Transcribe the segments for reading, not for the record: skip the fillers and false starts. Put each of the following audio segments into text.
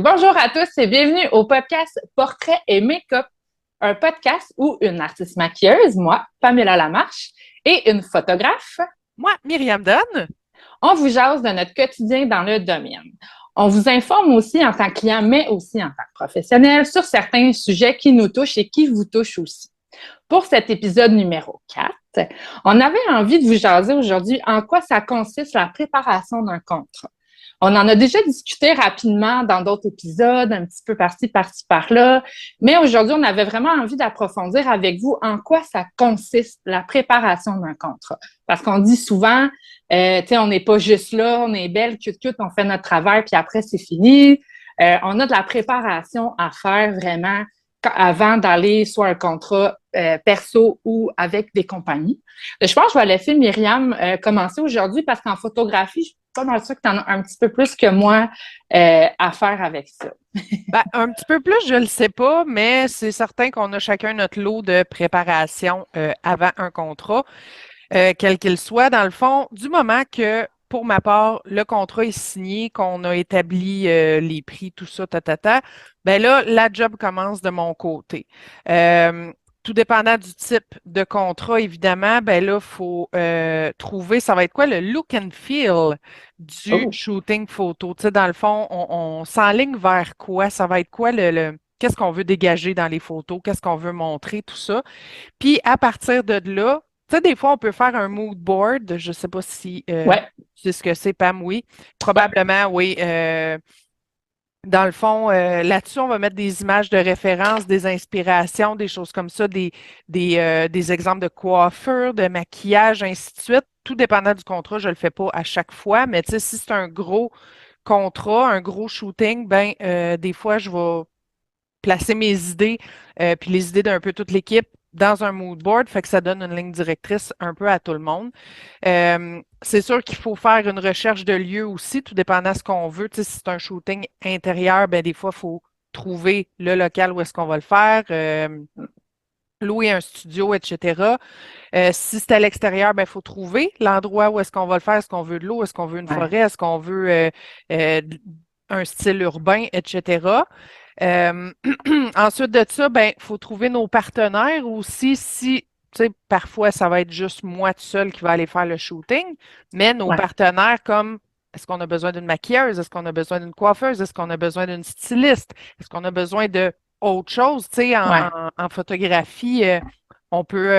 Bonjour à tous et bienvenue au podcast Portrait et Make-up, un podcast où une artiste maquilleuse, moi, Pamela Lamarche, et une photographe, Moi, Myriam Donne. on vous jase de notre quotidien dans le domaine. On vous informe aussi en tant que client, mais aussi en tant que professionnel sur certains sujets qui nous touchent et qui vous touchent aussi. Pour cet épisode numéro 4, on avait envie de vous jaser aujourd'hui en quoi ça consiste la préparation d'un contrat. On en a déjà discuté rapidement dans d'autres épisodes, un petit peu par-ci, par-là, mais aujourd'hui, on avait vraiment envie d'approfondir avec vous en quoi ça consiste la préparation d'un contrat. Parce qu'on dit souvent, on n'est pas juste là, on est belle, cute, on fait notre travail, puis après, c'est fini. On a de la préparation à faire vraiment avant d'aller soit un contrat perso ou avec des compagnies. Je pense que je vais laisser Myriam commencer aujourd'hui parce qu'en photographie, je suis pas mal sûre que tu en as un petit peu plus que moi à faire avec ça. Ben, un petit peu plus, je ne le sais pas, mais c'est certain qu'on a chacun notre lot de préparation avant un contrat, quel qu'il soit. Dans le fond, du moment que, pour ma part, le contrat est signé, qu'on a établi les prix, tout ça, ben là, la job commence de mon côté. Euh, Tout dépendant du type de contrat, évidemment, ben là, il faut trouver, ça va être quoi le look and feel du Oh, shooting photo. Tu sais, dans le fond, on s'enligne vers quoi? Ça va être quoi qu'est-ce qu'on veut dégager dans les photos? Qu'est-ce qu'on veut montrer? Tout ça. Puis à partir de là, tu sais, des fois, on peut faire un mood board. Je ne sais pas si ouais, tu sais ce que c'est, Pam, oui. ouais, Probablement, oui. Dans le fond, là-dessus, on va mettre des images de référence, des inspirations, des choses comme ça, des exemples de coiffure, de maquillage, ainsi de suite. Tout dépendant du contrat, je ne le fais pas à chaque fois, mais tu sais, si c'est un gros contrat, un gros shooting, ben des fois, je vais placer mes idées, puis les idées d'un peu toute l'équipe dans un mood board, fait que ça donne une ligne directrice un peu à tout le monde. C'est sûr qu'il faut faire une recherche de lieu aussi, tout dépendant de ce qu'on veut. Tu sais, si c'est un shooting intérieur, ben des fois, il faut trouver le local où est-ce qu'on va le faire, louer un studio, etc. Si c'est à l'extérieur, ben il faut trouver l'endroit où est-ce qu'on va le faire. Est-ce qu'on veut de l'eau? Est-ce qu'on veut une ouais. forêt? Est-ce qu'on veut un style urbain, etc. Euh, Ensuite de ça, ben, il faut trouver nos partenaires aussi. Si, tu sais, parfois, ça va être juste moi tout seul qui va aller faire le shooting, mais nos Ouais. partenaires comme est-ce qu'on a besoin d'une maquilleuse? Est-ce qu'on a besoin d'une coiffeuse? Est-ce qu'on a besoin d'une styliste? Est-ce qu'on a besoin de autre chose? Tu sais, Ouais. en photographie, on peut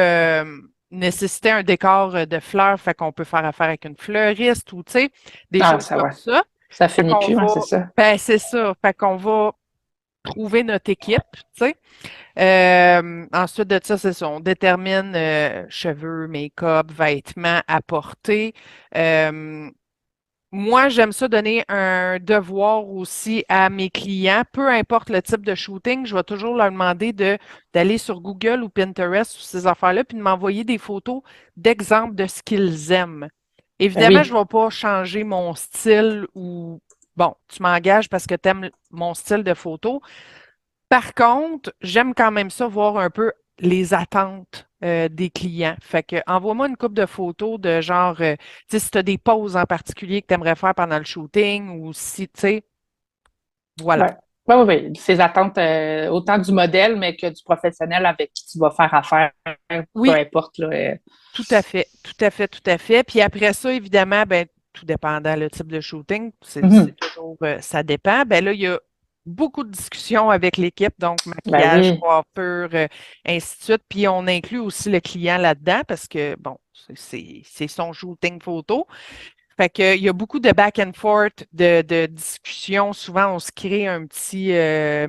nécessiter un décor de fleurs, fait qu'on peut faire affaire avec une fleuriste ou, tu sais, des Ah, choses ça, comme ouais. ça. Ça Fait finit qu'on plus, hein, va, c'est ça. ben, c'est ça. Fait qu'on va trouver notre équipe, tu sais. Ensuite de ça, c'est ça. On détermine cheveux, make-up, vêtements à porter. Euh, Moi, j'aime ça donner un devoir aussi à mes clients, peu importe le type de shooting, je vais toujours leur demander d'aller sur Google ou Pinterest ou ces affaires-là, puis de m'envoyer des photos d'exemples de ce qu'ils aiment. Ben Évidemment, je oui. ne vais pas changer mon style ou bon, tu m'engages parce que tu aimes mon style de photo. Par contre, j'aime quand même ça voir un peu les attentes des clients. Fait que envoie-moi une coupe de photos de genre, tu sais, si tu as des poses en particulier que tu aimerais faire pendant le shooting ou si, tu sais, voilà. Ouais. Oui, oui, oui. Ces attentes, autant du modèle, mais que du professionnel avec qui tu vas faire affaire, peu Oui, importe. Là, tout à fait, tout à fait, tout à fait. Puis après ça, évidemment, ben, tout dépendant le type de shooting, c'est Mhm. toujours, ça dépend. Ben là, il y a beaucoup de discussions avec l'équipe, donc Ben maquillage, oui. coiffure, ainsi de suite. Puis on inclut aussi le client là-dedans parce que, bon, c'est son shooting photo. Fait que, il y a beaucoup de back and forth, de discussions. Souvent, on se crée un petit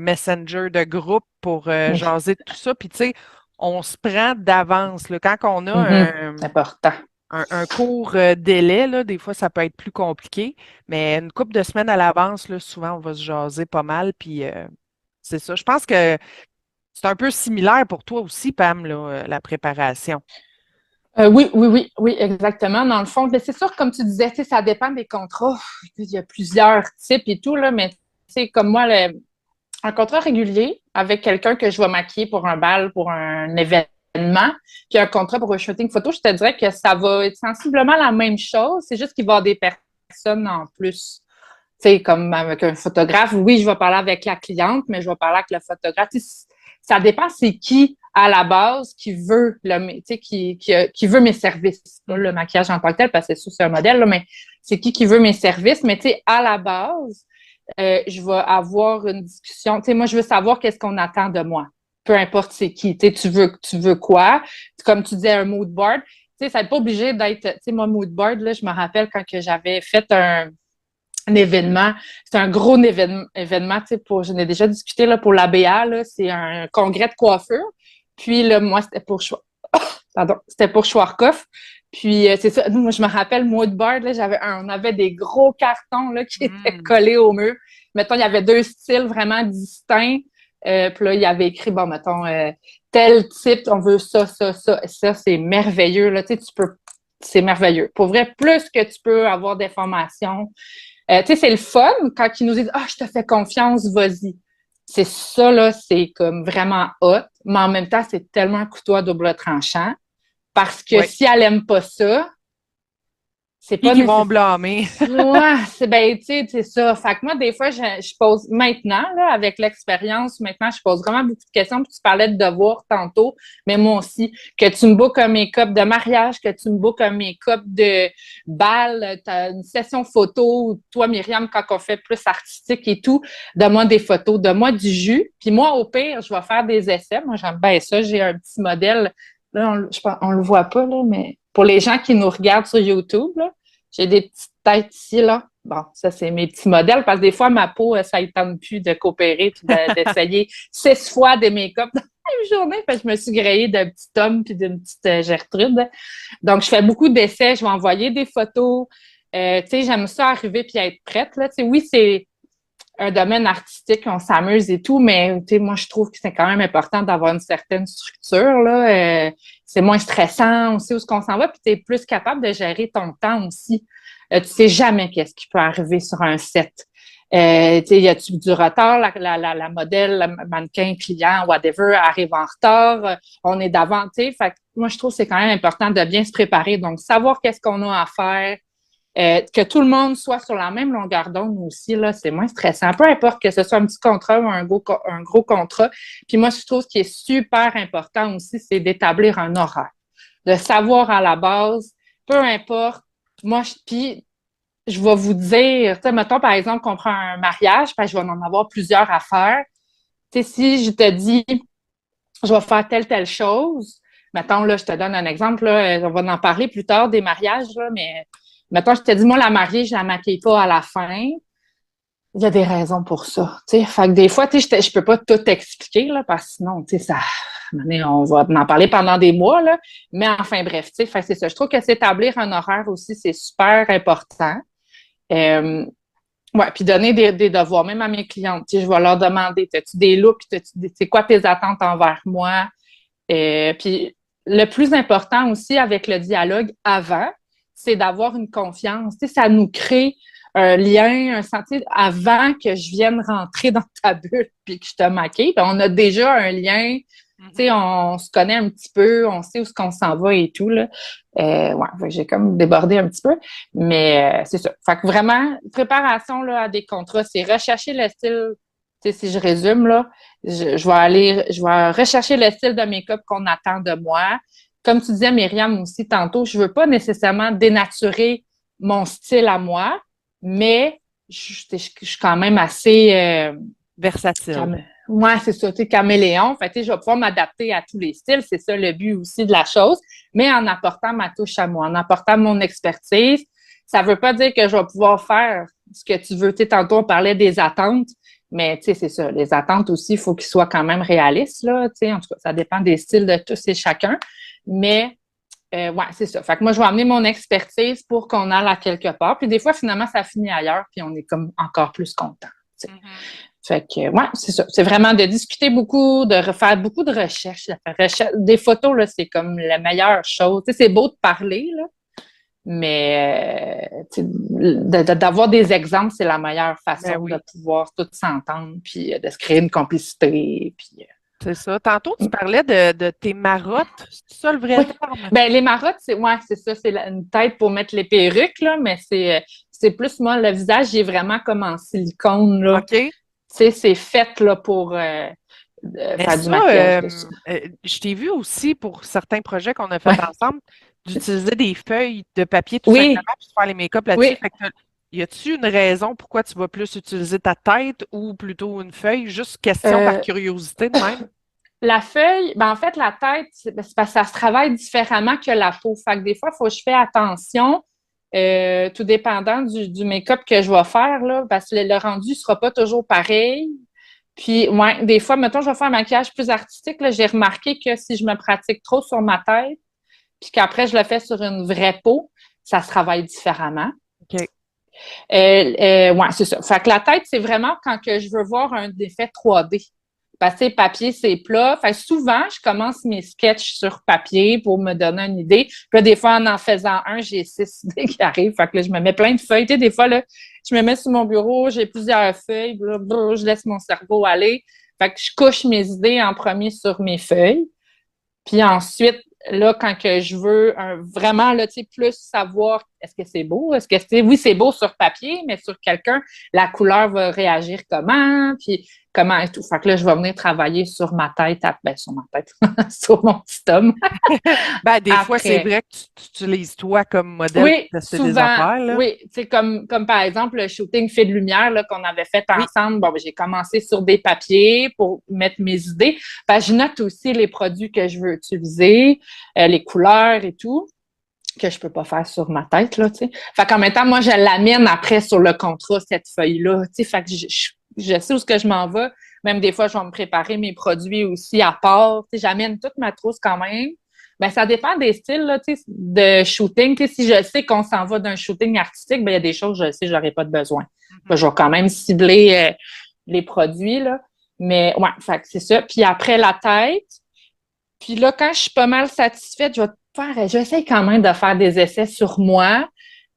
messenger de groupe pour Oui. jaser de tout ça. Puis, tu sais, on se prend d'avance, là. Quand on a Mhm. C'est important. un court délai, là, des fois, ça peut être plus compliqué. Mais une couple de semaines à l'avance, là, souvent, on va se jaser pas mal. Puis, c'est ça. Je pense que c'est un peu similaire pour toi aussi, Pam, là, la préparation. Oui, oui, oui, oui, exactement. Dans le fond, mais c'est sûr, comme tu disais, tu sais, ça dépend des contrats. Il y a plusieurs types et tout, là, mais tu sais, comme moi, un contrat régulier avec quelqu'un que je vais maquiller pour un bal, pour un événement, puis un contrat pour un shooting photo, je te dirais que ça va être sensiblement la même chose. C'est juste qu'il va y avoir des personnes en plus. sais, comme avec un photographe, oui, je vais parler avec la cliente, mais je vais parler avec le photographe. Ça dépend c'est qui, à la base, qui veut qui veut mes services. Pas le maquillage en tant que tel, parce que c'est un modèle, là, mais c'est qui veut mes services. Mais tu sais, à la base, je vais avoir une discussion. Tu sais, moi, je veux savoir qu'est-ce qu'on attend de moi. Peu importe c'est qui. Tu sais, tu veux quoi? Comme tu disais, un mood board. Tu sais, ça n'est pas obligé d'être. Tu sais, moi, mood board, là, je me rappelle quand que j'avais fait un événement. C'est un gros événement, tu sais, j'en ai déjà discuté là, pour l'ABA, là, c'est un congrès de coiffure. Puis là, moi, c'était pour Schwarzkopf. Puis c'est ça, moi, je me rappelle, Moodboard, là, on avait des gros cartons là, qui étaient collés au mur. Mettons, il y avait 2 styles vraiment distincts. Puis là, il y avait écrit, bon, mettons, tel type, on veut ça, ça, ça. Et ça, c'est merveilleux. Là, tu sais, c'est merveilleux. Pour vrai, plus que tu peux avoir d'informations, tu sais, c'est le fun quand ils nous disent « Ah, je te fais confiance, vas-y ». C'est ça, là, c'est comme vraiment hot, mais en même temps, c'est tellement un couteau à double tranchant parce que si elle aime pas ça, c'est pas qui vont blâmer. Ouais, tu sais, c'est ça. Fait que moi, des fois, je pose maintenant, là, avec l'expérience, maintenant, je pose vraiment beaucoup de questions. Puis tu parlais de devoirs tantôt, mais moi aussi, que tu me bookes un make-up de mariage, que tu me bookes un make-up de bal, t'as une session photo, toi, Myriam, quand on fait plus artistique et tout, donne-moi des photos, donne-moi du jus. Puis moi, au pire, je vais faire des essais. Moi, j'aime bien ça. J'ai un petit modèle. Là, on le voit pas, là, mais pour les gens qui nous regardent sur YouTube, là, j'ai des petites têtes ici, là. Bon, ça, c'est mes petits modèles, parce que des fois, ma peau, ça ne tente plus de coopérer puis d'essayer 6 fois des make-up dans la même journée. Fait que je me suis grillée d'un petit Tom puis d'une petite Gertrude. Donc, je fais beaucoup d'essais. Je vais envoyer des photos. Tu sais, j'aime ça arriver puis être prête, là. Tu sais, oui, c'est un domaine artistique, on s'amuse et tout, mais tu sais, moi, je trouve que c'est quand même important d'avoir une certaine structure, là. C'est moins stressant, on sait où est-ce qu'on s'en va, puis tu es plus capable de gérer ton temps aussi. Tu sais jamais qu'est-ce qui peut arriver sur un set. Tu sais, y a-tu du retard, la modèle, le mannequin, client, whatever, arrive en retard, on est d'avant, tu sais. Fait que moi, je trouve que c'est quand même important de bien se préparer. Donc, savoir qu'est-ce qu'on a à faire, que tout le monde soit sur la même longueur d'onde aussi, là, c'est moins stressant. Peu importe que ce soit un petit contrat ou un gros contrat. Puis moi, je trouve ce qui est super important aussi, c'est d'établir un horaire. De savoir à la base, peu importe, moi, puis je vais vous dire, tu sais, mettons par exemple qu'on prend un mariage, puis je vais en avoir plusieurs à faire. Tu sais, si je te dis, je vais faire telle chose, mettons, là, je te donne un exemple, là, on va en parler plus tard des mariages, là, mais mettons, je te dis, moi, la mariée, je la maquille pas à la fin. Il y a des raisons pour ça. T'sais. Fait que des fois, je peux pas tout expliquer, là, parce que sinon, ça, on va en parler pendant des mois, là. Mais enfin, bref, c'est ça. Je trouve que s'établir un horaire aussi, c'est super important. Ouais, puis donner des devoirs, même à mes clientes. Je vais leur demander, as-tu des looks, c'est quoi tes attentes envers moi? Puis le plus important aussi avec le dialogue avant, c'est d'avoir une confiance. Tu sais, ça nous crée un lien, un sentiment avant que je vienne rentrer dans ta bulle puis que je te maquille. Puis on a déjà un lien, tu sais, on se connaît un petit peu, on sait où est-ce qu'on s'en va et tout, là. Ouais, j'ai comme débordé un petit peu, mais c'est ça. Fait que vraiment, préparation là, à des contrats, c'est rechercher le style. Tu sais, si je résume, là, je vais rechercher le style de make-up qu'on attend de moi. Comme tu disais, Myriam, aussi tantôt, je veux pas nécessairement dénaturer mon style à moi, mais je suis quand même assez versatile. Ouais, c'est ça, tu sais, caméléon. Fait que, je vais pouvoir m'adapter à tous les styles. C'est ça le but aussi de la chose, mais en apportant ma touche à moi, en apportant mon expertise. Ça veut pas dire que je vais pouvoir faire ce que tu veux. Tu sais, tantôt, on parlait des attentes. Mais tu sais, c'est ça. Les attentes aussi, il faut qu'ils soient quand même réalistes, là. Tu sais, en tout cas, ça dépend des styles de tous et chacun. Mais ouais, c'est ça. Fait que moi, je vais amener mon expertise pour qu'on aille à quelque part. Puis des fois, finalement, ça finit ailleurs, puis on est comme encore plus content. Tu sais. Fait que ouais, c'est ça. C'est vraiment de discuter beaucoup, de refaire beaucoup de recherches. Des photos, là, c'est comme la meilleure chose. Tu sais, c'est beau de parler, là. Mais d'avoir des exemples, c'est la meilleure façon de pouvoir tout s'entendre, puis de se créer une complicité. Puis, c'est ça. Tantôt, tu parlais de tes marottes. C'est ça le vrai terme? Ben, les marottes, c'est ça, c'est une tête pour mettre les perruques, là, mais c'est c'est plus moi, le visage, j'ai vraiment comme en silicone, là. OK. Tu sais, c'est fait, là, pour Mais faire du ça, maquillage dessus. je t'ai vu aussi pour certains projets qu'on a fait Ouais. ensemble, d'utiliser des feuilles de papier tout Oui, simplement puis de faire les make-up là-dessus. oui. Fait que y a-tu une raison pourquoi tu vas plus utiliser ta tête ou plutôt une feuille? Juste question par Euh, curiosité de même. la feuille, ben en fait, la tête, c'est parce que ça se travaille différemment que la peau. Fait que des fois, il faut que je fais attention, tout dépendant du make-up que je vais faire, là, parce que le rendu ne sera pas toujours pareil. Puis, ouais, des fois, mettons, je vais faire un maquillage plus artistique, là, j'ai remarqué que si je me pratique trop sur ma tête, puis qu'après, je le fais sur une vraie peau, ça se travaille différemment. OK. Ouais, c'est ça. Fait que la tête, c'est vraiment quand que je veux voir un effet 3D. Parce que papier, c'est plat. Fait que souvent, je commence mes sketchs sur papier pour me donner une idée. Puis là, des fois, en faisant un, j'ai 6 idées qui arrivent. Fait que là, je me mets plein de feuilles. Tu sais, des fois, là, je me mets sur mon bureau, j'ai plusieurs feuilles. Je laisse mon cerveau aller. Fait que je couche mes idées en premier sur mes feuilles. Puis ensuite, là, quand que je veux vraiment, là, tu sais, plus savoir est-ce que c'est beau, est-ce que c'est, oui, c'est beau sur papier, mais sur quelqu'un, la couleur va réagir comment, puis comment et tout. Fait que là, je vais venir travailler sur ma tête, ben, sur ma tête, sur mon petit homme. Ben, des fois, c'est Après, vrai que tu utilises toi comme modèle oui, pour tester des souvent, affaires, là. oui. Tu sais, comme par exemple le shooting fait de lumière là, qu'on avait fait Oui. ensemble. Bon, ben, j'ai commencé sur des papiers pour mettre mes idées. Ben, je note aussi les produits que je veux utiliser, les couleurs et tout, que je peux pas faire sur ma tête, là, tu sais. Fait qu'en même temps, moi, je l'amène après sur le contrat, cette feuille-là, tu sais. Fait que je sais où ce que je m'en vais. Même des fois, je vais me préparer mes produits aussi à part. Tu sais, j'amène toute ma trousse quand même. Ben, ça dépend des styles là, tu sais, de shooting. Tu sais, si je sais qu'on s'en va d'un shooting artistique, ben, il y a des choses, je sais, je n'aurai pas de besoin. Ben, Mhm. je vais quand même cibler les produits, là. Mais ouais, fait que c'est ça. Puis après la tête, puis là, quand je suis pas mal satisfaite, j'essaie quand même de faire des essais sur moi.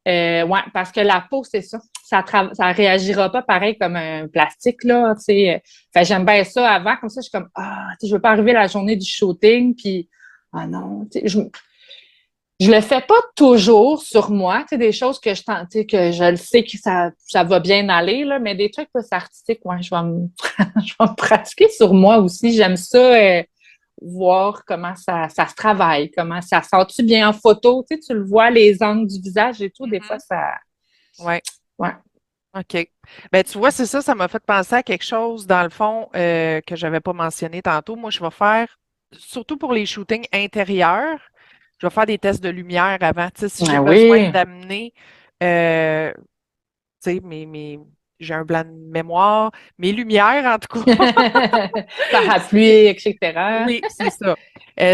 Ouais, parce que la peau, c'est ça. Ça réagira pas pareil comme un plastique, là, tu sais. Fait j'aime bien ça avant, comme ça, je suis comme, tu sais, je veux pas arriver la journée du shooting, puis, ah non, tu sais, je le fais pas toujours sur moi, tu sais, des choses que tu sais, que je le sais que ça va bien aller, là, mais des trucs plus artistiques, ouais, je vais me pratiquer sur moi aussi. J'aime ça, voir comment ça se travaille, comment ça sort-tu bien en photo, tu sais, tu le vois, les angles du visage et tout, des fois, Mhm. ça, Ouais. ouais. OK. Ben, tu vois, c'est ça, ça m'a fait penser à quelque chose, dans le fond, que j'avais pas mentionné tantôt. Moi, je vais faire, surtout pour les shootings intérieurs, je vais faire des tests de lumière avant. Tu sais, si j'ai Ah besoin oui. d'amener, tu sais, j'ai un blanc de mémoire, mes lumières, en tout cas. Parapluie, etc. Oui, c'est ça.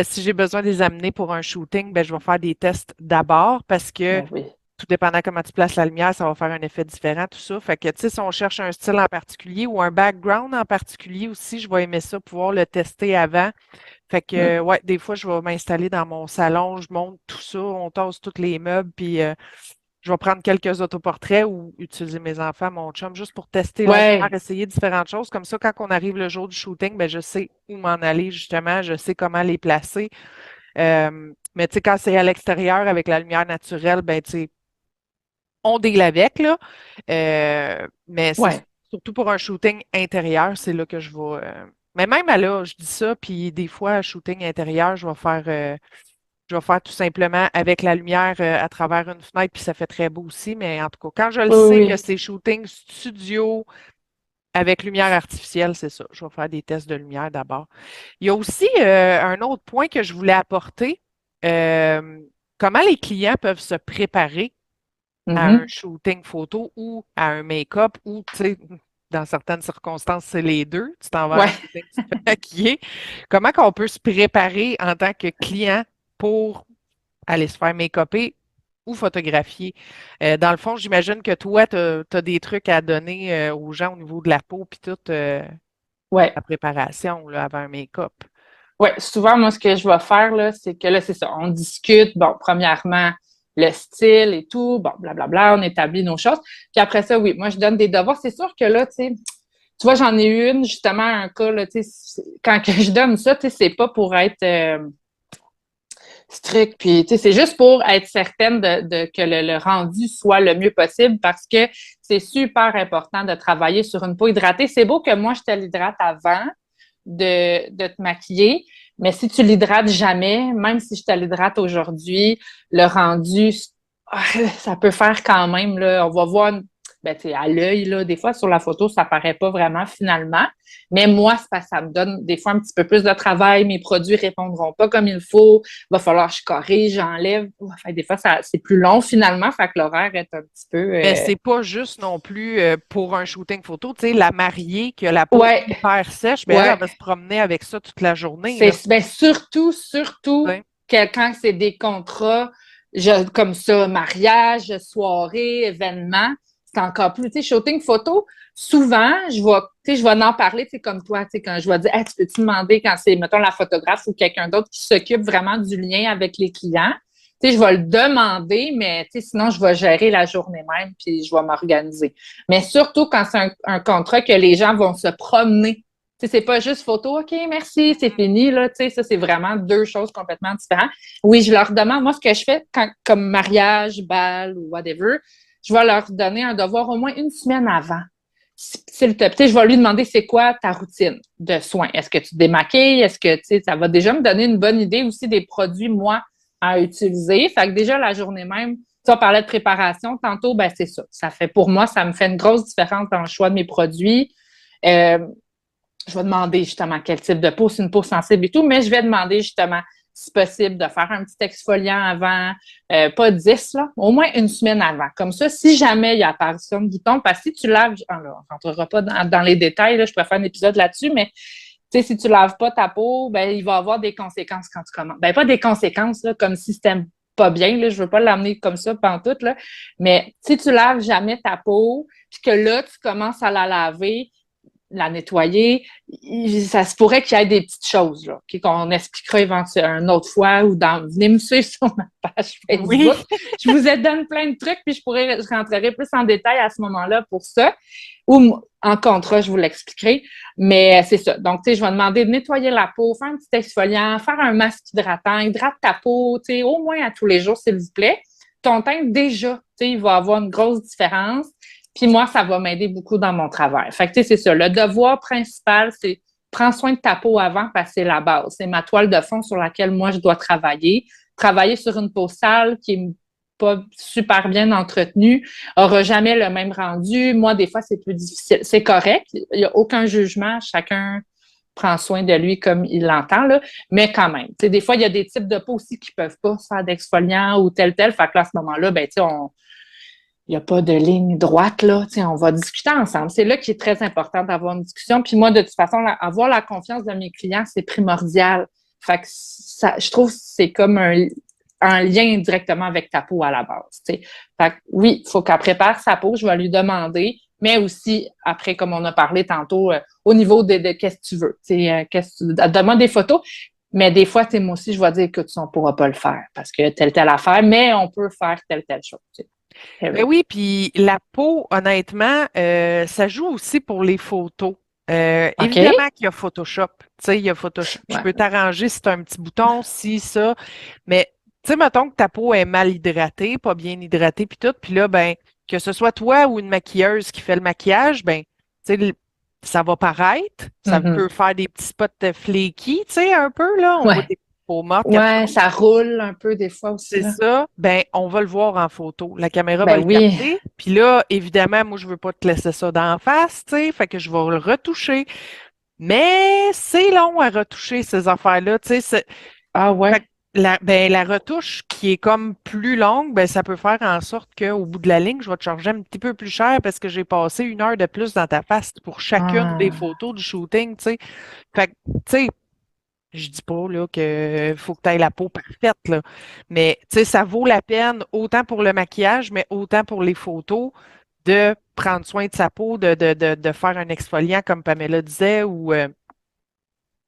Si j'ai besoin de les amener pour un shooting, ben, je vais faire des tests d'abord parce que Ben oui. tout dépendant comment tu places la lumière, ça va faire un effet différent, tout ça. Fait que, tu sais, si on cherche un style en particulier ou un background en particulier aussi, je vais aimer ça, pouvoir le tester avant. Fait que, Mm. ouais, des fois, je vais m'installer dans mon salon, je monte tout ça, on tasse tous les meubles, puis je vais prendre quelques autoportraits ou utiliser mes enfants, mon chum, juste pour tester la lumière, Ouais. essayer différentes choses. Comme ça, quand on arrive le jour du shooting, ben, je sais où m'en aller, justement, je sais comment les placer. Mais tu sais, quand c'est à l'extérieur avec la lumière naturelle, ben, tu sais, on deal avec, là. Mais c'est Ouais. surtout pour un shooting intérieur, c'est là que je vais. Mais même à là, je dis ça, puis des fois, shooting intérieur, je vais faire tout simplement avec la lumière à travers une fenêtre, puis ça fait très beau aussi. Mais en tout cas, quand je le Oui, sais que oui. c'est shooting studio avec lumière artificielle, c'est ça. Je vais faire des tests de lumière d'abord. Il y a aussi un autre point que je voulais apporter. Euh, Comment les clients peuvent se préparer à un Mhm. shooting photo ou à un make-up ou, tu sais, dans certaines circonstances, c'est les deux. Tu t'en vas à un Ouais. shooting, tu te fais maquiller. Comment qu'on peut se préparer en tant que client pour aller se faire make-upper ou photographier? Dans le fond, j'imagine que toi, tu as, des trucs à donner aux gens au niveau de la peau puis toute Ouais. la préparation là, avant un make-up. Ouais. Souvent, moi, ce que je vais faire, là, c'est que là, c'est ça. On discute, bon, premièrement, le style et tout, bon, blablabla, on établit nos choses. Puis après ça, oui, moi, je donne des devoirs. C'est sûr que là, tu sais, tu vois, j'en ai eu une, justement, un cas, là, tu sais, quand que je donne ça, tu sais, c'est pas pour être strict. Puis, tu sais, c'est juste pour être certaine que le rendu soit le mieux possible parce que c'est super important de travailler sur une peau hydratée. C'est beau que moi, je te l'hydrate avant de te maquiller, mais si tu l'hydrates jamais, même si je te l'hydrate aujourd'hui, le rendu, ça peut faire quand même, là, on va voir ben, à l'œil, là, des fois, sur la photo, ça paraît pas vraiment finalement. Mais moi, c'est parce que ça me donne des fois un petit peu plus de travail. Mes produits répondront pas comme il faut. Il va falloir que je corrige, j'enlève. Enfin, des fois, c'est plus long finalement. Fait que l'horaire est un petit peu. Mais c'est pas juste non plus pour un shooting photo. Tu sais, la mariée qui a la peau Ouais, hyper sèche, ben elle ouais. va se promener avec ça toute la journée, là. C'est ben, surtout Ouais. quand c'est des contrats comme ça, mariage, soirée, événement, c'est encore plus, tu sais, shooting photo, souvent, je vais en parler, tu sais, comme toi, tu sais, quand je vais dire, hey, tu peux-tu demander quand c'est, mettons, la photographe ou quelqu'un d'autre qui s'occupe vraiment du lien avec les clients, tu sais, je vais le demander, mais tu sais, sinon, je vais gérer la journée même, puis je vais m'organiser. Mais surtout quand c'est un contrat que les gens vont se promener. Tu sais, c'est pas juste photo, OK, merci, c'est fini, là. Tu sais, ça, c'est vraiment deux choses complètement différentes. Oui, je leur demande, moi, ce que je fais comme mariage, bal ou whatever, je vais leur donner un devoir au moins une semaine avant. S'il te plaît, je vais lui demander c'est quoi ta routine de soins. Est-ce que tu te démaquilles? Est-ce que, tu sais, ça va déjà me donner une bonne idée aussi des produits, moi, à utiliser. Fait que déjà, la journée même, tu on parlait de préparation. Tantôt, ben, c'est ça. Ça fait, pour moi, ça me fait une grosse différence dans le choix de mes produits. Euh, je vais demander justement quel type de peau, c'est une peau sensible et tout, mais je vais demander justement si possible de faire un petit exfoliant avant, pas 10, là, au moins une semaine avant. Comme ça, si jamais il y a apparition de boutons, parce que si tu laves, on ne rentrera pas dans les détails, là, je pourrais faire un épisode là-dessus, mais si tu ne laves pas ta peau, ben, il va y avoir des conséquences quand tu commences. Ben, pas des conséquences, là, comme si c'était pas bien, là, je ne veux pas l'amener comme ça pantoute, là, mais si tu laves jamais ta peau, puis que là, tu commences à la laver, la nettoyer, ça se pourrait qu'il y ait des petites choses là, qu'on expliquera éventuellement une autre fois ou venez me suivre sur ma page Oui. Facebook. Je vous ai donné plein de trucs, puis je rentrerai plus en détail à ce moment-là pour ça. Ou en contrat, je vous l'expliquerai. Mais c'est ça. Donc, tu sais, je vais demander de nettoyer la peau, faire un petit exfoliant, faire un masque hydratant, hydrate ta peau, tu sais, au moins à tous les jours, s'il vous plaît. Ton teint, déjà, tu sais, il va avoir une grosse différence. Puis moi, ça va m'aider beaucoup dans mon travail. Fait que, tu sais, c'est ça. Le devoir principal, c'est prends soin de ta peau avant parce que c'est la base. C'est ma toile de fond sur laquelle moi, je dois travailler. Travailler sur une peau sale qui est pas super bien entretenue aura jamais le même rendu. Moi, des fois, c'est plus difficile. C'est correct. Il n'y a aucun jugement. Chacun prend soin de lui comme il l'entend, là. Mais quand même. Tu sais, des fois, il y a des types de peau aussi qui ne peuvent pas se faire d'exfoliant ou tel. Fait que là, à ce moment-là, ben, tu sais, il n'y a pas de ligne droite, là. T'sais, on va discuter ensemble. C'est là qu'il est très important d'avoir une discussion. Puis moi, de toute façon, avoir la confiance de mes clients, c'est primordial. Fait que ça, je trouve que c'est comme un lien directement avec ta peau à la base. T'sais. Fait que oui, il faut qu'elle prépare sa peau, je vais lui demander, mais aussi, après, comme on a parlé tantôt, au niveau de qu'est-ce que tu veux. Demande des photos. Mais des fois, moi aussi, je vais dire que on ne pourra pas le faire parce que telle affaire, mais on peut faire telle chose. Ben oui, puis la peau, honnêtement, ça joue aussi pour les photos. OK? Évidemment qu'il y a Photoshop. Tu sais, il y a Photoshop. Je Ouais. peux t'arranger si tu as un petit bouton, si, ça. Mais, tu sais, mettons que ta peau est mal hydratée, pas bien hydratée, puis tout. Puis là, ben, que ce soit toi ou une maquilleuse qui fait le maquillage, ben, tu sais, ça va paraître. Ça Mhm. peut faire des petits spots flaky, tu sais, un peu, là. On voit Ouais. des peaux mortes, quelque Ouais, chose. ça roule un peu des fois aussi, C'est là. ça, ben on va le voir en photo. La caméra va Ben le oui. capter. Puis là, évidemment, moi, je veux pas te laisser ça d'en face, tu sais, fait que je vais le retoucher. Mais c'est long à retoucher ces affaires-là, tu sais. Ah Fait que ouais. la retouche qui est comme plus longue, ben ça peut faire en sorte qu'au bout de la ligne, je vais te charger un petit peu plus cher parce que j'ai passé 1 heure de plus dans ta face pour chacune des Ah. photos du shooting, tu sais. Fait que, tu sais, je dis pas là que faut que tu aies la peau parfaite, là. Mais tu sais, ça vaut la peine autant pour le maquillage, mais autant pour les photos, de prendre soin de sa peau, de faire un exfoliant, comme Pamela disait, ou tu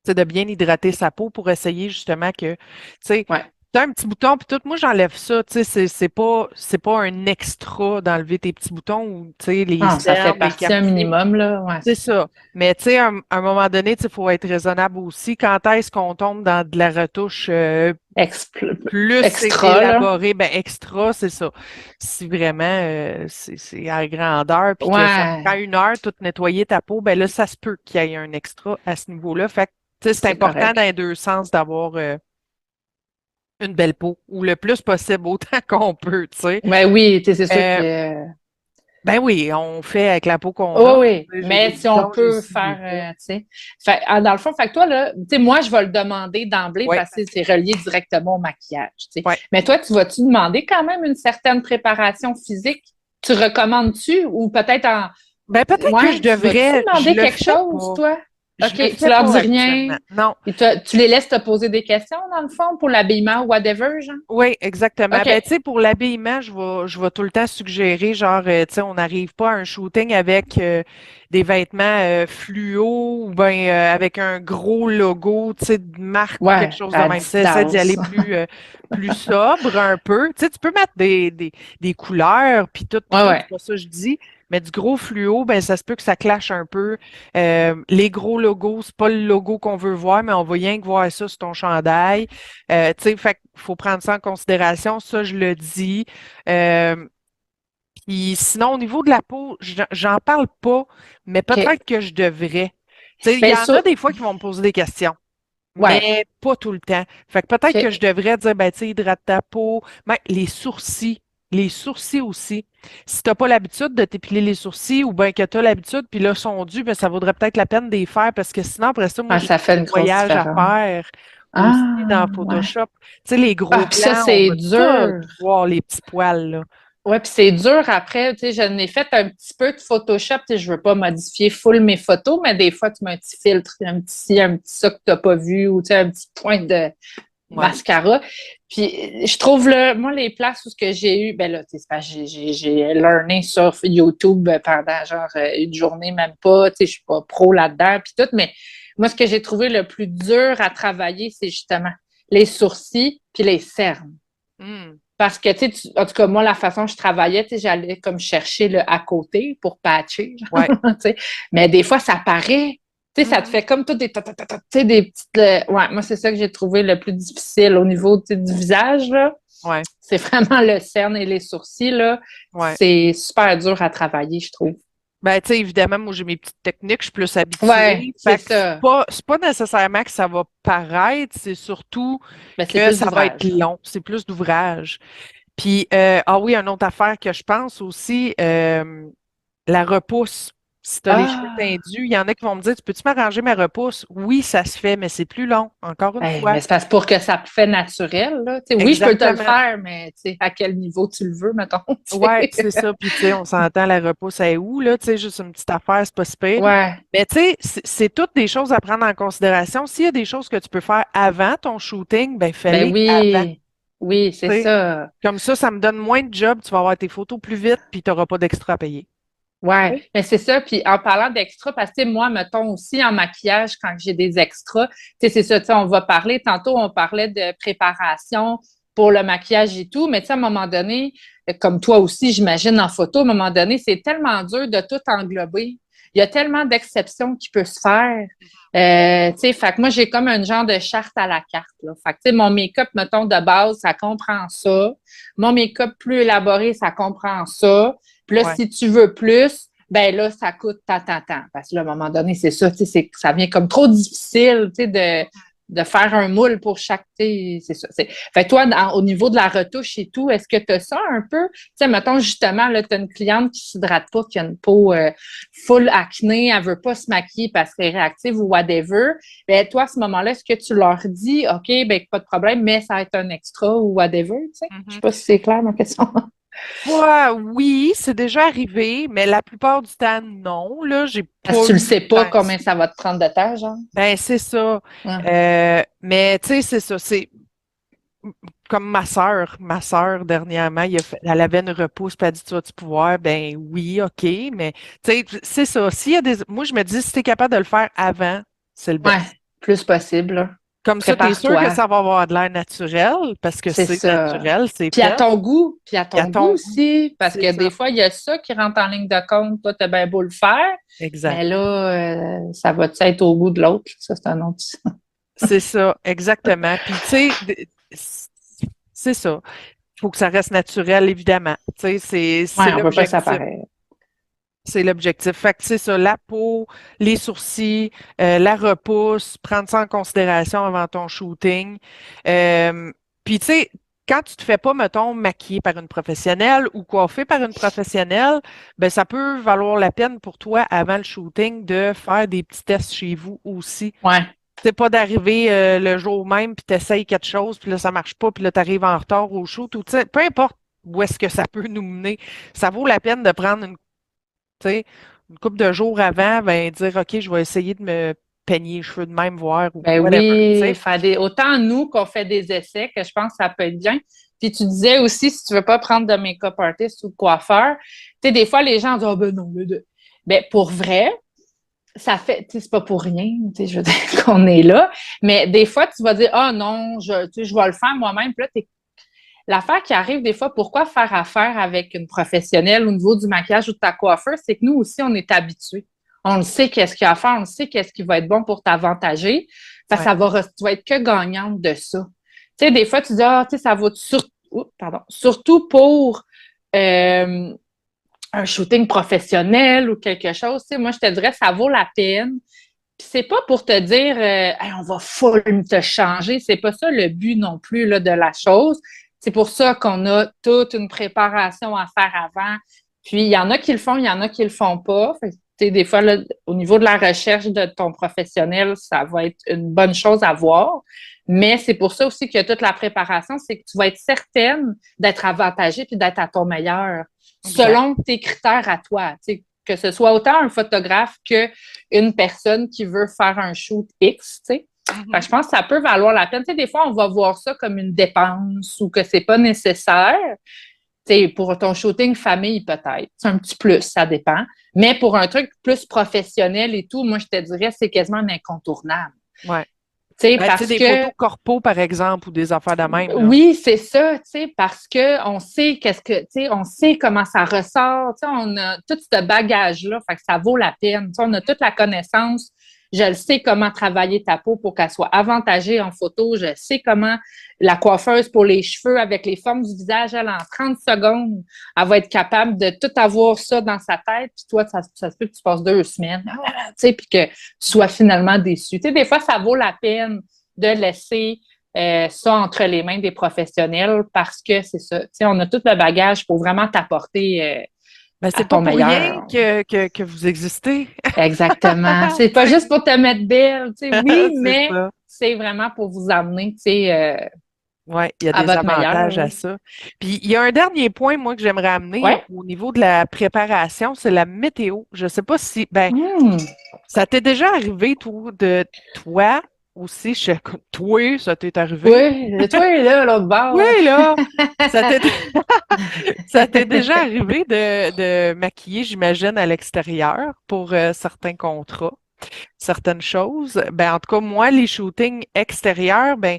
sais, de bien hydrater sa peau pour essayer justement que, tu sais, Ouais. t'as un petit bouton, puis tout, moi, j'enlève ça, tu sais, c'est pas un extra d'enlever tes petits boutons ou, tu sais, les Ah, ça fait cernes, les partie un quartiers. minimum, là. Ouais, C'est c'est ça. ça. Mais tu sais, à un moment donné, il faut être raisonnable aussi. Quand est-ce qu'on tombe dans de la retouche Expl- plus Extra, là. élaborée, ben extra, c'est ça. Si vraiment c'est à grandeur puis que ça te Ouais, prend 1 heure tout nettoyer ta peau, ben là, ça se peut qu'il y ait un extra à ce niveau-là. Fait que tu sais, c'est c'est important dans correct. les deux sens d'avoir une belle peau ou le plus possible, autant qu'on peut, tu sais. Ben oui, tu sais, c'est sûr Euh, que. ben oui, on fait avec la peau qu'on Oui, a. oui, Tu sais, j'ai mais des si on boutons, j'ai peut ci, j'ai faire, ça. tu sais. Dans le fond, fait que toi, là, tu sais, moi, je vais le demander d'emblée Oui, parce que c'est relié directement au maquillage, tu sais. oui. Mais toi, tu vas-tu demander quand même une certaine préparation physique? Tu recommandes-tu ou peut-être en. Ben peut-être que je Ouais, tu vas-tu devrais, je demander le quelque fais chose, pas. toi? Je OK, le tu fais leur dis pas rien, actuellement. Non. et tu les laisses te poser des questions, dans le fond, pour l'habillement ou whatever, genre? Oui, exactement. OK. Ben, tu sais, pour l'habillement, je vais tout le temps suggérer, genre, tu sais, on n'arrive pas à un shooting avec des vêtements fluo ou ben avec un gros logo, tu sais, de marque ou quelque Ouais, chose de à même. Tu sais, essaie d'y distance. aller plus sobre un peu. Tu sais, tu peux mettre des couleurs, puis Ouais, tout, ouais. c'est pas ça que je dis, mais du gros fluo, ben, ça se peut que ça clash un peu. Les gros logos, c'est pas le logo qu'on veut voir, mais on va rien que voir ça sur ton chandail. Tu sais, fait qu'il faut prendre ça en considération, ça, je le dis. Euh, Puis sinon, au niveau de la peau, j'en parle pas, mais OK. peut-être que je devrais. Tu sais, il y Ben, en a ça, des fois qui vont me poser des questions, ouais. mais pas tout le temps. Fait que peut-être que OK. je devrais dire, ben, tu sais, hydrate ta peau. Mais les sourcils aussi. Si t'as pas l'habitude de t'épiler les sourcils ou bien que tu as l'habitude, puis là, sont dus, ben, ça vaudrait peut-être la peine de les faire parce que sinon, après ça, moi, Ah, j'ai ça des fait une grosse nettoyages à différence. faire aussi Ah, dans ouais. Photoshop. Tu sais, les Ah, gros puis ça, plans, on c'est va tout dur. voir les petits poils, là. Ouais, puis c'est dur après, tu sais, je n'ai fait un petit peu de Photoshop, tu sais, je veux pas modifier full mes photos, mais des fois, tu mets un petit filtre, un petit ci, un petit ça que tu n'as pas vu, ou tu sais, un petit point de Ouais. mascara. Puis je trouve, là, moi, les places où ce que j'ai eu, ben là, tu sais, c'est parce que j'ai learné sur YouTube pendant genre une journée, même pas, tu sais, je suis pas pro là-dedans, puis tout, mais moi, ce que j'ai trouvé le plus dur à travailler, c'est justement les sourcils puis les cernes. Hmm. Parce que, en tout cas, moi, la façon dont je travaillais, j'allais comme chercher le à côté pour patcher, genre, Ouais. mais des fois, ça paraît. Ça te Mhm. fait comme tout des, des petites. Ouais, moi, c'est ça que j'ai trouvé le plus difficile au niveau du visage, là. Ouais. C'est vraiment le cerne et les sourcils, là. Ouais. C'est super dur à travailler, je trouve. Ben, tu sais, évidemment, moi, j'ai mes petites techniques, je suis plus Ouais, habituée. c'est Fait que ça. c'est pas nécessairement que ça va paraître, c'est surtout Ben, c'est que plus ça va être d'ouvrage, là. long. C'est plus d'ouvrage. Puis, ah oui, une autre affaire que je pense aussi, la repousse. Si tu as les cheveux Ah! tendus, il y en a qui vont me dire, tu peux-tu m'arranger ma repousse? Oui, ça se fait, mais c'est plus long, encore une Hey, fois. mais c'est parce pour que ça te fait naturel, là. Oui, je peux te le Exactement. faire, mais à quel niveau tu le veux, mettons. Ouais, c'est ça. Puis, tu sais, on s'entend, la repousse est où, là? Tu sais, juste une petite affaire, c'est pas si pire. Ouais. Mais, tu sais, c'est toutes des choses à prendre en considération. S'il y a des choses que tu peux faire avant ton shooting, ben, Ben fais-les avant. oui. Oui, c'est Tu sais, ça. comme ça me donne moins de job. Tu vas avoir tes photos plus vite, puis tu n'auras pas d'extra à payer. Ouais, Oui. mais c'est ça. Puis en parlant d'extras, parce que moi, mettons aussi en maquillage, quand j'ai des extras, c'est ça, on va parler, tantôt on parlait de préparation pour le maquillage et tout, mais à un moment donné, comme toi aussi, j'imagine en photo, à un moment donné, c'est tellement dur de tout englober. Il y a tellement d'exceptions qui peuvent se faire. Fait que moi, j'ai comme un genre de charte à la carte. Là. Fait que, mon make-up, mettons, de base, ça comprend ça. Mon make-up plus élaboré, ça comprend ça. Puis là, Ouais. si tu veux plus, ben là, ça coûte tant. Parce que là, à un moment donné, c'est ça, ça devient comme trop difficile, de faire un moule pour chaque, c'est ça. Fait que toi, au niveau de la retouche et tout, est-ce que tu as ça un peu? Tu sais, mettons, justement, là, tu as une cliente qui ne s'hydrate pas, qui a une peau full acné, elle ne veut pas se maquiller parce qu'elle est réactive ou whatever. Ben, toi, à ce moment-là, est-ce que tu leur dis, OK, ben, pas de problème, mais ça va être un extra ou whatever, tu sais? Je sais Mhm. pas si c'est clair, ma question. Ouais, oui, c'est déjà arrivé, mais la plupart du temps, non. Là, j'ai Parce que pas tu ne eu sais pas tant que ça. combien ça va te prendre de temps, genre. Ben, c'est ça. Ouais. Mais tu sais, c'est ça. C'est comme ma sœur. Ma sœur, dernièrement, elle avait une repousse, puis elle a dit, tu vas-tu pouvoir? Ben oui, OK. Mais tu sais, c'est ça. S'il y a des. Moi, je me dis, si tu es capable de le faire avant, c'est le Ouais, best. plus possible, là. Comme ça, tu es sûr que Prépare-toi. ça va avoir de l'air naturel parce que C'est c'est ça. naturel, c'est Puis à fait. ton goût, puis à Et à ton goût ton goût, aussi, parce c'est que des ça. fois, il y a ça qui rentre en ligne de compte. Toi, t'as bien beau le faire, mais Exact. là, ça va être au goût de l'autre. Ça, c'est un autre. C'est ça, exactement. Puis, tu sais, c'est ça. Il faut que ça reste naturel, évidemment. Tu sais, c'est Ouais, on veut pas que ça l'objectif. paraisse. C'est l'objectif. Fait que c'est ça, la peau, les sourcils, la repousse, prendre ça en considération avant ton shooting. Euh, Puis tu sais, quand tu te fais pas, mettons, maquiller par une professionnelle ou coiffer par une professionnelle, ben ça peut valoir la peine pour toi avant le shooting de faire des petits tests chez vous aussi. Ouais. C'est pas d'arriver le jour même puis t'essayes quelque chose puis là ça marche pas puis là t'arrives en retard au shoot ou tu sais, peu importe où est-ce que ça peut nous mener, ça vaut la peine de prendre tu sais, une couple de jours avant, ben dire OK, je vais essayer de me peigner les cheveux de même, voir ou Ben whatever. Tu oui, sais. faire autant nous qu'on fait des essais que je pense que ça peut être bien. Puis tu disais aussi, si tu veux pas prendre de make-up artist ou de coiffeur, tu sais, des fois, les gens disent, ah ben non, ben pour vrai, ça fait, tu sais, c'est pas pour rien, tu sais, je veux dire qu'on est là, mais des fois, tu vas dire, ah non, tu sais, je vais le faire moi-même. Puis là, l'affaire qui arrive des fois, pourquoi faire affaire avec une professionnelle au niveau du maquillage ou de ta coiffeur, c'est que nous aussi, on est habitués. On le sait qu'est-ce qu'il y a à faire, on le sait qu'est-ce qui va être bon pour t'avantager. Ouais. Tu vas être que gagnante de ça. Tu sais, des fois, tu dis, ah, tu sais, ça vaut surtout pour euh, un shooting professionnel ou quelque chose. Tu sais, moi, je te dirais, ça vaut la peine. Puis c'est pas pour te dire, hey, on va full te changer. C'est pas ça le but non plus là, de la chose. C'est pour ça qu'on a toute une préparation à faire avant. Puis il y en a qui le font, il y en a qui le font pas. Fait que, des fois, là, au niveau de la recherche de ton professionnel, ça va être une bonne chose à voir. Mais c'est pour ça aussi que toute la préparation, c'est que tu vas être certaine d'être avantagée puis d'être à ton meilleur Exact. selon tes critères à toi. Que ce soit autant un photographe qu'une personne qui veut faire un shoot X, tu sais. Je pense que ça peut valoir la peine. Tu sais, des fois, on va voir ça comme une dépense ou que c'est pas nécessaire. Tu sais, pour ton shooting famille, peut-être. C'est un petit plus, ça dépend. Mais pour un truc plus professionnel et tout, moi, je te dirais, c'est quasiment un incontournable. Ouais. Tu sais, Ben, tu sais, parce des que photos corpo, par exemple, ou des affaires de même, là. oui, c'est ça, tu sais, parce que on sait tu sais, on sait comment ça ressort, tu sais, on a tout ce bagage-là, fait que ça vaut la peine. Tu sais, on a toute la connaissance. Je le sais comment travailler ta peau pour qu'elle soit avantagée en photo. Je sais comment la coiffeuse pour les cheveux avec les formes du visage, elle, en 30 secondes, elle va être capable de tout avoir ça dans sa tête. Puis toi, ça se peut que tu passes 2 semaines, tu sais, puis que tu sois finalement déçu. Tu sais, des fois, ça vaut la peine de laisser ça entre les mains des professionnels parce que c'est ça. Tu sais, on a tout le bagage pour vraiment t'apporter Ben, à c'est pas ton pour rien meilleur. que vous existez. Exactement. C'est pas juste pour te mettre belle, tu sais, oui, C'est mais ça. c'est vraiment pour vous amener, tu sais, Oui, il y a à des votre meilleur. avantages à ça. Puis il y a un dernier point, moi, que j'aimerais amener Ouais. au niveau de la préparation, c'est la météo. Je ne sais pas si, ben, Hmm. ça t'est déjà arrivé, toi aussi, toi, ça t'est arrivé. Oui, toi, là, l'autre Oui, bord. là, ça t'est ça t'est déjà arrivé de maquiller, j'imagine, à l'extérieur pour certains contrats, certaines choses. Ben, en tout cas, moi, les shootings extérieurs, ben,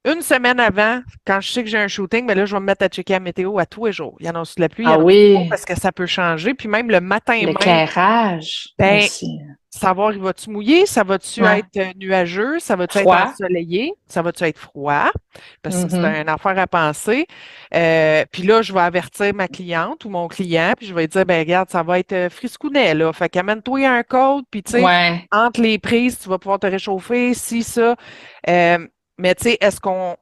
une semaine avant, quand je sais que j'ai un shooting, ben là, je vais me mettre à checker la météo à tous les jours. Il y annonce de la pluie, il Ah annonce du beau oui, parce que ça peut changer. Puis même le matin même, l'éclairage ben, aussi. savoir, il va-tu mouiller, ça va-tu Ouais. être nuageux, ça va-tu être Froid. ensoleillé, ça va-tu être froid, parce que c'est Mhm. une affaire à penser. Puis là, je vais avertir ma cliente ou mon client, puis je vais lui dire, ben regarde, ça va être friscounet, là. Fait qu'amène-toi un code, puis tu sais, Ouais. entre les prises, tu vas pouvoir te réchauffer, si, ça. Euh, mais tu sais, est-ce qu'on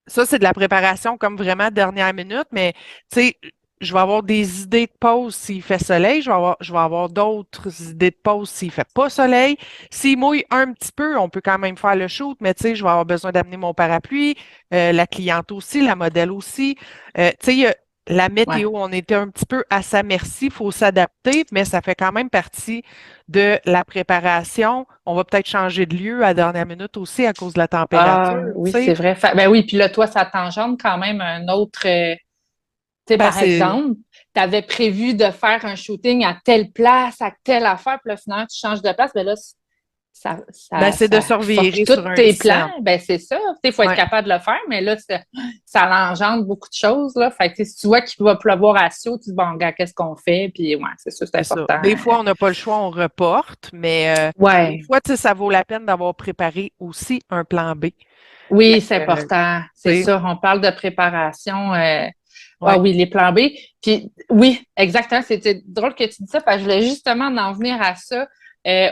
ça, c'est de la préparation comme vraiment dernière minute, mais tu sais, je vais avoir des idées de pause s'il fait soleil, je vais avoir d'autres idées de pause s'il fait pas soleil. S'il mouille un petit peu, on peut quand même faire le shoot, mais tu sais, je vais avoir besoin d'amener mon parapluie, la cliente aussi, la modèle aussi. Tu sais, la Ouais. météo, on était un petit peu à sa merci, il faut s'adapter, mais ça fait quand même partie de la préparation. On va peut-être changer de lieu à la dernière minute aussi à cause de la température, Ah, tu oui, sais. c'est vrai. Ben oui, puis là, toi, ça t'engendre quand même un autre. Tu sais, Ben, par c'est exemple, tu avais prévu de faire un shooting à telle place, à telle affaire, puis là, finalement, tu changes de place. Ben là, c'est de fuck surveiller tous sur un tes cercle. plans. Ben, c'est ça. Il faut être capable de le faire, mais là, ça engendre beaucoup de choses. Là. Fait que, si tu vois qu'il va pleuvoir à Sio, tu dis, bon, gars, qu'est-ce qu'on fait? Puis, ouais, c'est ça, c'est C'est ça. important. Des fois, on n'a pas le choix, on reporte, mais des Ouais. fois, tu sais, ça vaut la peine d'avoir préparé aussi un plan B. Oui, Fait c'est que, important. tu C'est sais, ça. On parle de préparation. Ah ouais. oui, les plans B. Puis oui, exactement. C'était drôle que tu dis ça, parce que je voulais justement en venir à ça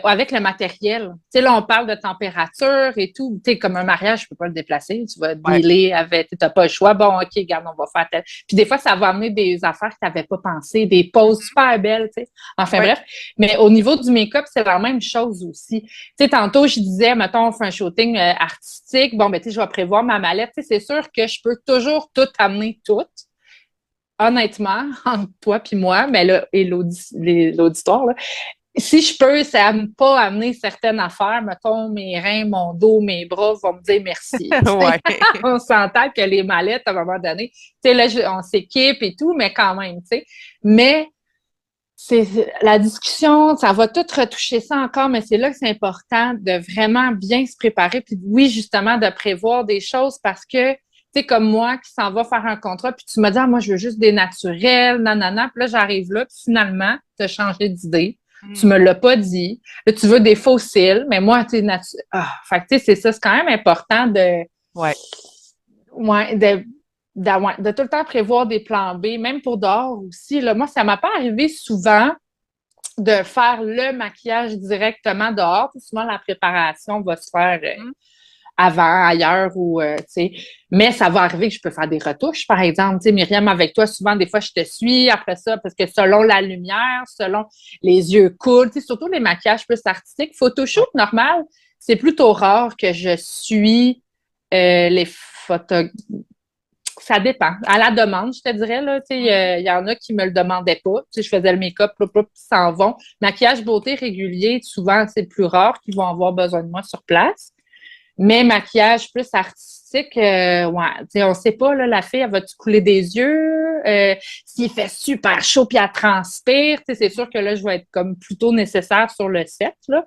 avec le matériel. Tu sais, là, on parle de température et tout. Tu sais, comme un mariage, je peux pas le déplacer. Tu vas Ouais. dealer avec, tu n'as pas le choix. Bon, OK, regarde, on va faire tel. Puis des fois, ça va amener des affaires que tu n'avais pas pensé, des poses super belles, tu sais. Enfin Ouais. bref. Mais au niveau du make-up, c'est la même chose aussi. Tu sais, tantôt, je disais, mettons, on fait un shooting artistique. Bon, ben, tu sais, je vais prévoir ma mallette. Tu sais, c'est sûr que je peux toujours tout amener tout honnêtement, entre toi puis moi, mais là, et l'auditoire, là, si je peux, ça ne pas amener certaines affaires, mettons mes reins, mon dos, mes bras vont me dire merci. Ouais. On s'entend que les mallettes, à un moment donné, tu sais, là, on s'équipe et tout, mais quand même, tu sais. Mais c'est la discussion, ça va tout retoucher ça encore, mais c'est là que c'est important de vraiment bien se préparer. Puis oui, justement, de prévoir des choses parce que, tu sais, comme moi qui s'en va faire un contrat, puis tu me dis, ah, moi, je veux juste des naturels, nanana. Puis là, j'arrive là, puis finalement, tu as changé d'idée. Tu me l'as pas dit. Là, tu veux des fossiles, mais moi, tu sais, fait que, tu sais, c'est ça. C'est quand même important Ouais. ouais, de tout le temps prévoir des plans B, même pour dehors aussi. Là. Moi, ça m'a pas arrivé souvent de faire le maquillage directement dehors. Puis souvent, la préparation va se faire avant, ailleurs, ou, tu sais. Mais ça va arriver que je peux faire des retouches, par exemple. Tu sais, Myriam, avec toi, souvent, des fois, je te suis après ça, parce que selon la lumière, selon les yeux cool, tu sais, surtout les maquillages plus artistiques, photoshoot normal, c'est plutôt rare que je suis les photos. Ça dépend. À la demande, je te dirais, là, tu sais, il y en a qui me le demandaient pas. Tu sais, je faisais le make-up, puis ils s'en vont. Maquillage beauté régulier, souvent, c'est plus rare qu'ils vont avoir besoin de moi sur place. Mais maquillage plus artistique, ouais, tu sais, on sait pas, là, la fille, elle va-tu couler des yeux? S'il fait super chaud puis elle transpire, tu sais, c'est sûr que là, je vais être comme plutôt nécessaire sur le set, là.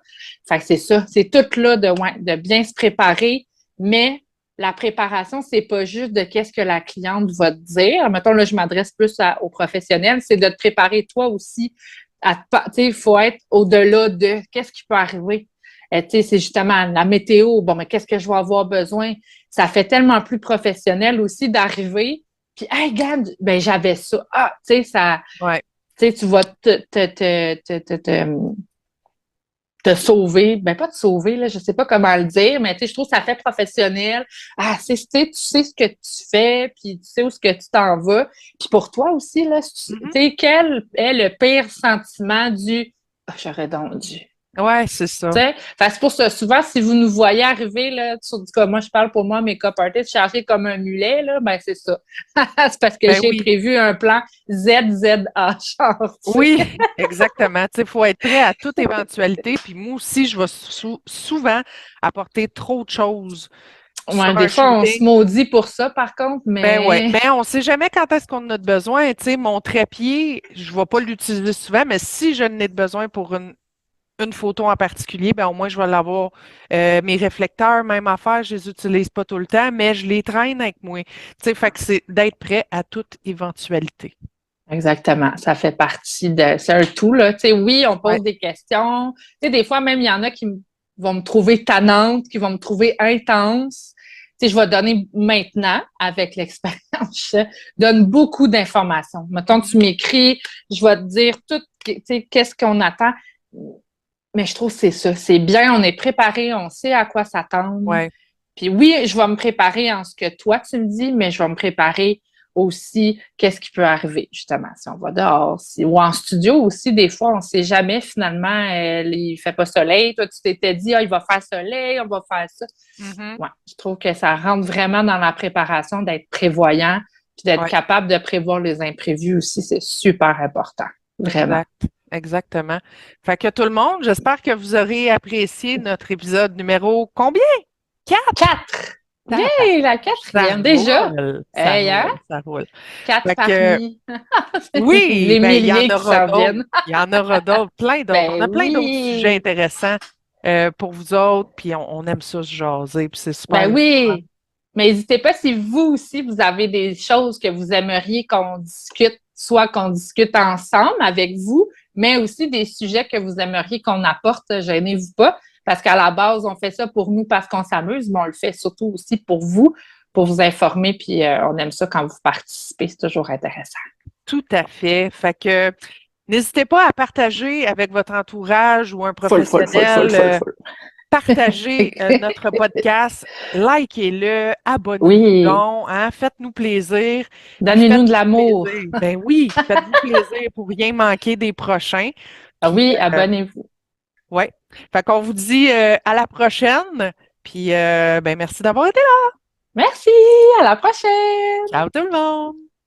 Fait que c'est ça. C'est tout là de bien se préparer, mais la préparation, c'est pas juste de qu'est-ce que la cliente va te dire. Mettons, là, je m'adresse plus aux professionnels, c'est de te préparer toi aussi. Tu sais, il faut être au-delà de qu'est-ce qui peut arriver. Tu sais, c'est justement la météo. Bon, mais qu'est-ce que je vais avoir besoin? Ça fait tellement plus professionnel aussi d'arriver. Puis, hey, regarde, ben, j'avais ça. Ah, tu sais, ça, Ouais. tu sais, tu vas te sauver, ben pas te sauver, là, je sais pas comment le dire, mais tu sais, je trouve que ça fait professionnel. Ah, tu sais ce que tu fais, puis tu sais où ce que tu t'en vas. Puis pour toi aussi, là, tu sais, quel est le pire sentiment du ah, j'aurais donc dû. Ouais, c'est ça. C'est pour ça, souvent, si vous nous voyez arriver, là, sur du cas, moi, je parle pour moi, mes up artists, chargés comme un mulet, là, ben, c'est ça. C'est parce que Ben j'ai oui. prévu un plan ZZA, genre, tu sais. Oui, exactement. Tu sais, il faut être prêt à toute éventualité. Puis moi aussi, je vais souvent apporter trop de choses Ouais, sur des un fois, on se shooting. maudit pour ça, par contre, Ben ouais, mais mais on ne sait jamais quand est-ce qu'on en a de besoin. Tu sais, mon trépied, je ne vais pas l'utiliser souvent, mais si je n'ai de besoin pour une photo en particulier, ben au moins je vais l'avoir. Mes réflecteurs, même affaire, je les utilise pas tout le temps, mais je les traîne avec moi. Tu sais, fait que c'est d'être prêt à toute éventualité. exactement, ça fait partie de. C'est un tout, là. Tu sais, oui, on Ouais. pose des questions. Tu sais, des fois, même, il y en a qui vont me trouver tannante, qui vont me trouver intense. Tu sais, je vais donner maintenant, avec l'expérience, je donne beaucoup d'informations. Mettons, tu m'écris, je vais te dire tout, tu sais, qu'est-ce qu'on attend. Mais je trouve que c'est ça. C'est bien, on est préparé, on sait à quoi s'attendre. Ouais. Puis oui, je vais me préparer en ce que toi tu me dis, mais je vais me préparer aussi qu'est-ce qui peut arriver, justement, si on va dehors. Ou en studio aussi, des fois, on ne sait jamais finalement, il ne fait pas soleil. Toi, tu t'étais dit, ah, il va faire soleil, on va faire ça. Mhm. Ouais, je trouve que ça rentre vraiment dans la préparation d'être prévoyant, puis d'être Ouais. capable de prévoir les imprévus aussi, c'est super important. Vraiment. Exact. Exactement. Fait que tout le monde, j'espère que vous aurez apprécié notre épisode numéro combien? 4? 4. Yay, la Ça quatrième, déjà. roule, ça Hey, hein? roule, ça roule. 4 Fait que parmi oui, les ben il y en milliers qui aura s'en d'autres. viennent. Il y en aura d'autres, plein d'autres. On Ben a plein d'autres sujets oui. intéressants pour vous autres, puis on aime ça se jaser, puis c'est super Ben le fun. oui, mais n'hésitez pas si vous aussi, vous avez des choses que vous aimeriez qu'on discute, soit qu'on discute ensemble avec vous, mais aussi des sujets que vous aimeriez qu'on apporte, gênez-vous pas, parce qu'à la base, on fait ça pour nous parce qu'on s'amuse, mais on le fait surtout aussi pour vous informer, puis on aime ça quand vous participez, c'est toujours intéressant. Tout à fait. Fait que n'hésitez pas à partager avec votre entourage ou un professionnel. Full. Partagez notre podcast, likez-le, abonnez-vous Oui, donc, hein, faites-nous plaisir, puis donnez-nous de faites-nous l'amour. plaisir. Ben oui, faites-vous plaisir pour rien manquer des prochains. Ah Puis, oui, abonnez-vous. ouais. Fait qu'on vous dit à la prochaine. Puis, ben merci d'avoir été là. Merci, à la prochaine! Ciao tout le monde!